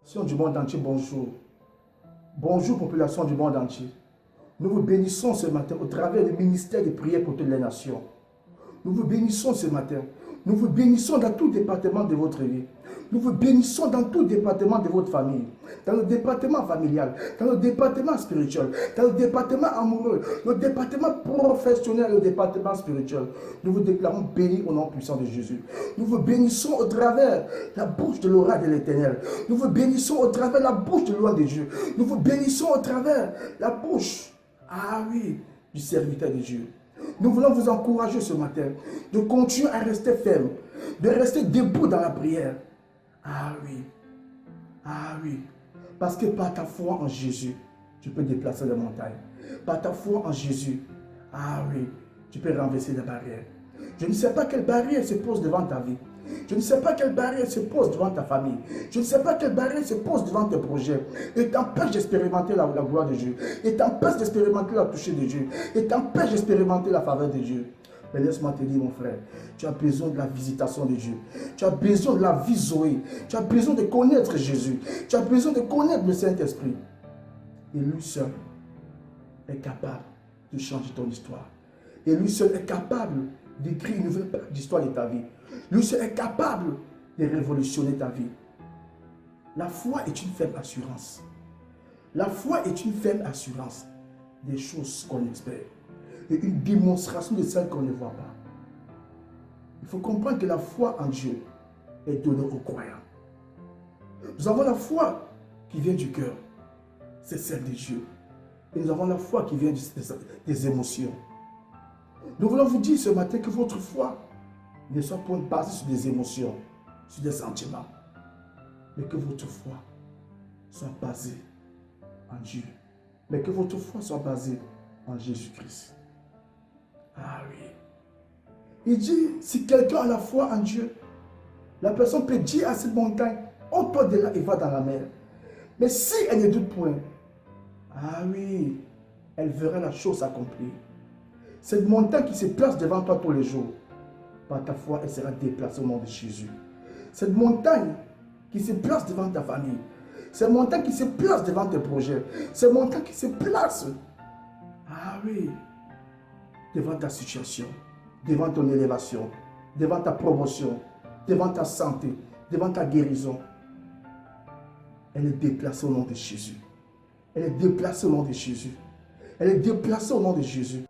Population du monde entier, bonjour. Bonjour, population du monde entier. Nous vous bénissons ce matin au travers du ministère de prière pour toutes les nations. Nous vous bénissons ce matin. Nous vous bénissons dans tout département de votre vie. Nous vous bénissons dans tout département de votre famille, dans le département familial, dans le département spirituel, dans le département amoureux, le département professionnel et le département spirituel. Nous vous déclarons bénis au nom puissant de Jésus. Nous vous bénissons au travers la bouche de l'oracle de l'Éternel. Nous vous bénissons au travers la bouche de l'oracle de Dieu. Nous vous bénissons au travers la bouche, du serviteur de Dieu. Nous voulons vous encourager ce matin de continuer à rester ferme, de rester debout dans la prière. Parce que par ta foi en Jésus, tu peux déplacer les montagnes. Par ta foi en Jésus, tu peux renverser les barrières. Je ne sais pas quelle barrière se pose devant ta vie. Je ne sais pas quelle barrière se pose devant ta famille. Je ne sais pas quelle barrière se pose devant tes projets. Et t'empêche d'expérimenter la gloire de Dieu. Et t'empêche d'expérimenter la toucher de Dieu. Et t'empêche d'expérimenter la faveur de Dieu. Mais laisse-moi te dire, mon frère, tu as besoin de la visitation de Dieu. Tu as besoin de la vie Zoé. Tu as besoin de connaître Jésus. Tu as besoin de connaître le Saint-Esprit. Et lui seul est capable de changer ton histoire. Et lui seul est capable d'écrire une nouvelle page d'histoire de ta vie. Lui seul est capable de révolutionner ta vie. La foi est une ferme assurance. La foi est une ferme assurance des choses qu'on espère. Et une démonstration de celles qu'on ne voit pas. Il faut comprendre que la foi en Dieu est donnée aux croyants. Nous avons la foi qui vient du cœur. C'est celle de Dieu. Et nous avons la foi qui vient des émotions. Nous voulons vous dire ce matin que votre foi ne soit pas basée sur des émotions, sur des sentiments, mais que votre foi soit basée en Dieu. Mais que votre foi soit basée en Jésus-Christ. Il dit, si quelqu'un a la foi en Dieu, la personne peut dire à cette montagne, ôte-toi de là et va dans la mer. Mais si elle ne doute point, elle verra la chose accomplie. Cette montagne qui se place devant toi tous les jours, par ta foi, elle sera déplacée au nom de Jésus. Cette montagne qui se place devant ta famille, cette montagne qui se place devant tes projets, cette montagne qui se place, devant ta situation, devant ton élévation, devant ta promotion, devant ta santé, devant ta guérison, elle est déplacée au nom de Jésus. Elle est déplacée au nom de Jésus. Elle est déplacée au nom de Jésus.